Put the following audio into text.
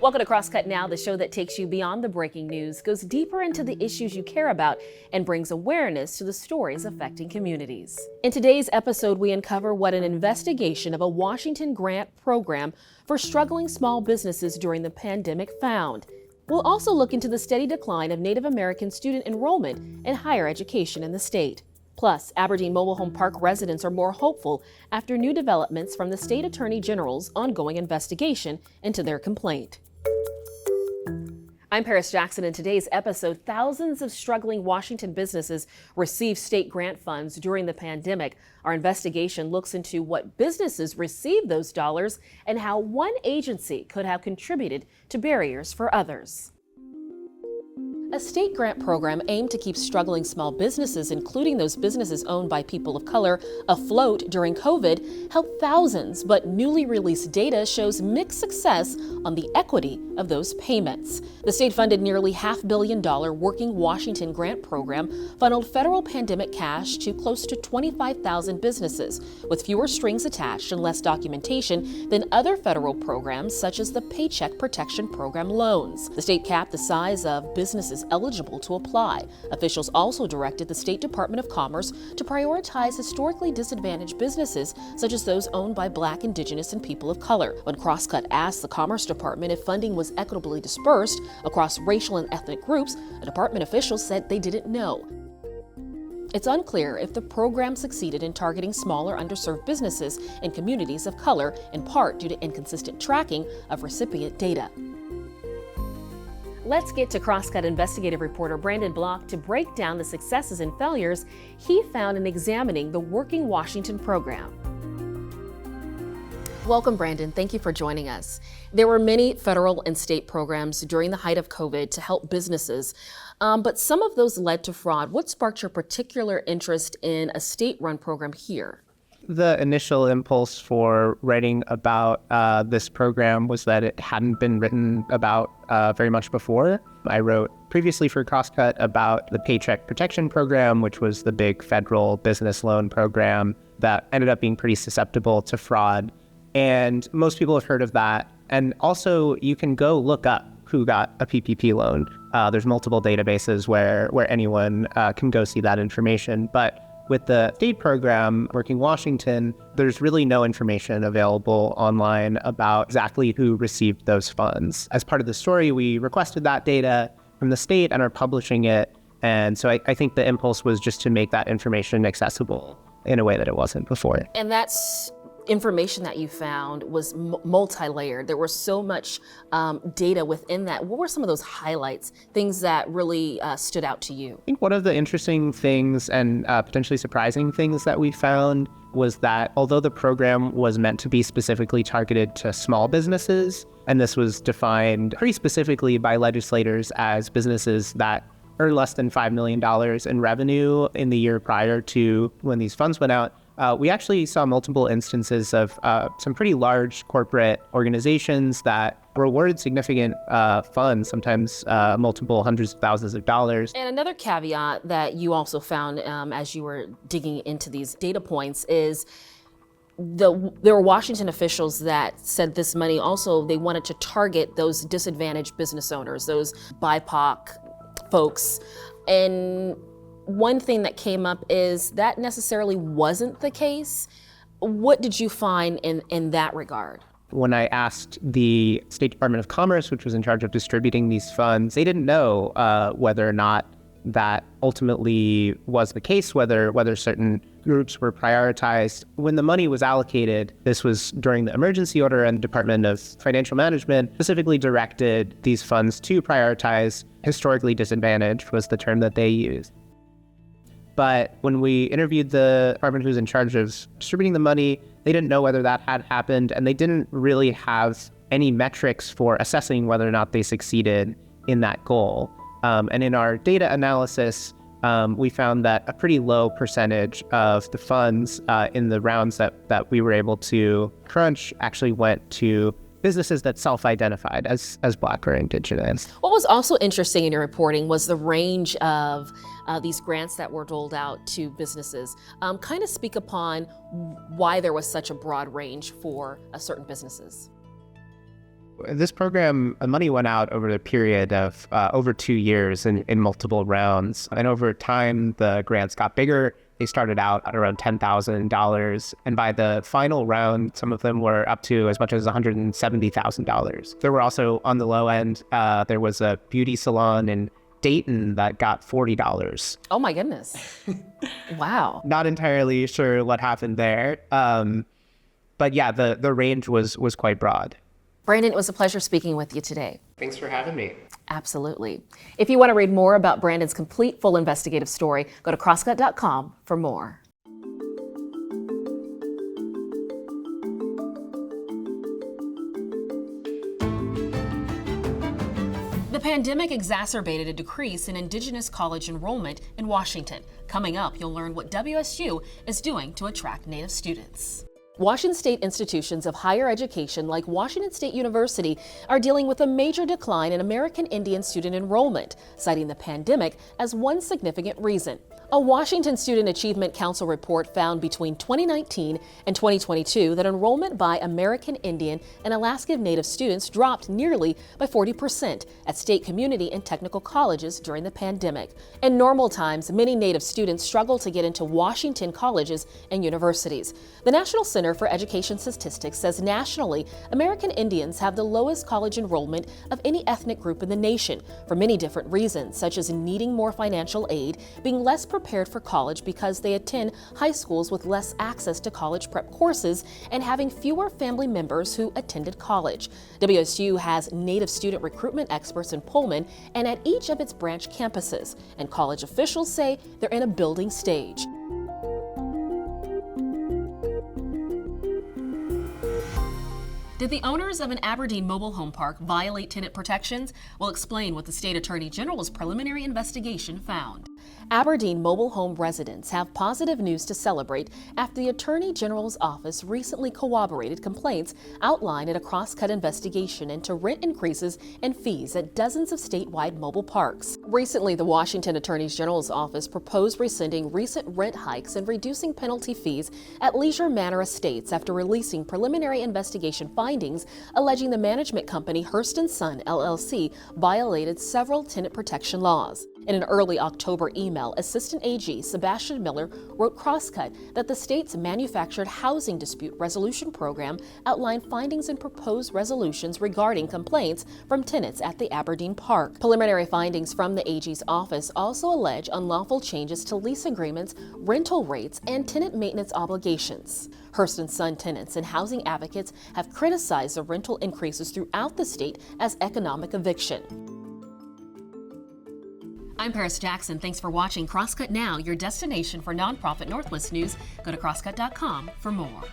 Welcome to Crosscut Now, the show that takes you beyond the breaking news, goes deeper into the issues you care about, and brings awareness to the stories affecting communities. In today's episode, we uncover what an investigation of a Washington grant program for struggling small businesses during the pandemic found. We'll also look into the steady decline of Native American student enrollment in higher education in the state. Plus, Aberdeen Mobile Home Park residents are more hopeful after new developments from the State Attorney General's ongoing investigation into their complaint. I'm Paris Jackson. In today's episode, thousands of struggling Washington businesses received state grant funds during the pandemic. Our investigation looks into what businesses received those dollars and how one agency could have contributed to barriers for others. A state grant program aimed to keep struggling small businesses, including those businesses owned by people of color, afloat during COVID, helped thousands, but newly released data shows mixed success on the equity of those payments. The state-funded nearly $500 million Working Washington grant program funneled federal pandemic cash to close to 25,000 businesses, with fewer strings attached and less documentation than other federal programs such as the Paycheck Protection Program loans. The state capped the size of businesses eligible to apply. Officials also directed the State Department of Commerce to prioritize historically disadvantaged businesses, such as those owned by Black, Indigenous, and people of color. When Crosscut asked the Commerce Department if funding was equitably dispersed across racial and ethnic groups, a department official said they didn't know. It's unclear if the program succeeded in targeting smaller, underserved businesses in communities of color, in part due to inconsistent tracking of recipient data. Let's get to Crosscut investigative reporter Brandon Block to break down the successes and failures he found in examining the Working Washington program. Welcome, Brandon. Thank you for joining us. There were many federal and state programs during the height of COVID to help businesses, but some of those led to fraud. What sparked your particular interest in a state-run program here? The initial impulse for writing about this program was that it hadn't been written about very much before. I wrote previously for Crosscut about the Paycheck Protection Program, which was the big federal business loan program that ended up being pretty susceptible to fraud. And most people have heard of that. And also, you can go look up who got a PPP loan. There's multiple databases where anyone can go see that information. But with the state program, Working Washington, there's really no information available online about exactly who received those funds. As part of the story, we requested that data from the state and are publishing it. And so I think the impulse was just to make that information accessible in a way that it wasn't before. And that's information that you found was multi-layered. There was so much data within that. What were some of those highlights, things that really stood out to you? I think one of the interesting things and potentially surprising things that we found was that although the program was meant to be specifically targeted to small businesses, and this was defined pretty specifically by legislators as businesses that earn less than $5 million in revenue in the year prior to when these funds went out, we actually saw multiple instances of some pretty large corporate organizations that were awarded significant funds, sometimes multiple hundreds of thousands of dollars. And another caveat that you also found as you were digging into these data points is there were Washington officials that said this money also, they wanted to target those disadvantaged business owners, those BIPOC folks. And one thing that came up is that necessarily wasn't the case. What did you find in that regard? When I asked the State Department of Commerce, which was in charge of distributing these funds, they didn't know whether or not that ultimately was the case, whether certain groups were prioritized. When the money was allocated, this was during the emergency order, and the Department of Financial Management specifically directed these funds to prioritize historically disadvantaged, was the term that they used. But when we interviewed the department who was in charge of distributing the money, they didn't know whether that had happened, and they didn't really have any metrics for assessing whether or not they succeeded in that goal. And in our data analysis, we found that a pretty low percentage of the funds in the rounds that we were able to crunch actually went to businesses that self-identified as Black or Indigenous. What was also interesting in your reporting was the range of these grants that were doled out to businesses. Kind of speak upon why there was such a broad range for certain businesses. This program, money went out over a period of over 2 years in multiple rounds. And over time, the grants got bigger. They started out at around $10,000. And by the final round, some of them were up to as much as $170,000. There were also, on the low end, there was a beauty salon in Dayton that got $40. Oh my goodness. Wow. Not entirely sure what happened there. But yeah, the range was quite broad. Brandon, it was a pleasure speaking with you today. Thanks for having me. Absolutely. If you want to read more about Brandon's complete full investigative story, go to crosscut.com for more. The pandemic exacerbated a decrease in Indigenous college enrollment in Washington. Coming up, you'll learn what WSU is doing to attract Native students. Washington state institutions of higher education like Washington State University are dealing with a major decline in American Indian student enrollment, citing the pandemic as one significant reason. A Washington Student Achievement Council report found between 2019 and 2022 that enrollment by American Indian and Alaska Native students dropped nearly by 40% at state community and technical colleges during the pandemic. In normal times, many Native students struggle to get into Washington colleges and universities. The National Center for Education Statistics says nationally, American Indians have the lowest college enrollment of any ethnic group in the nation for many different reasons, such as needing more financial aid, being less prepared for college because they attend high schools with less access to college prep courses, and having fewer family members who attended college. WSU has Native student recruitment experts in Pullman and at each of its branch campuses, and college officials say they're in a building stage. Did the owners of an Aberdeen mobile home park violate tenant protections? We'll explain what the state attorney general's preliminary investigation found. Aberdeen mobile home residents have positive news to celebrate after the Attorney General's office recently corroborated complaints outlined in a cross-cut investigation into rent increases and fees at dozens of statewide mobile parks. Recently, the Washington Attorney General's office proposed rescinding recent rent hikes and reducing penalty fees at Leisure Manor Estates after releasing preliminary investigation findings alleging the management company Hearst & Son LLC violated several tenant protection laws. In an early October email, Assistant AG Sebastian Miller wrote Crosscut that the state's Manufactured Housing Dispute Resolution Program outlined findings and proposed resolutions regarding complaints from tenants at the Aberdeen Park. Preliminary findings from the AG's office also allege unlawful changes to lease agreements, rental rates, and tenant maintenance obligations. Hearst & Son tenants and housing advocates have criticized the rental increases throughout the state as economic eviction. I'm Paris Jackson. Thanks for watching Crosscut Now, your destination for nonprofit Northwest news. Go to crosscut.com for more.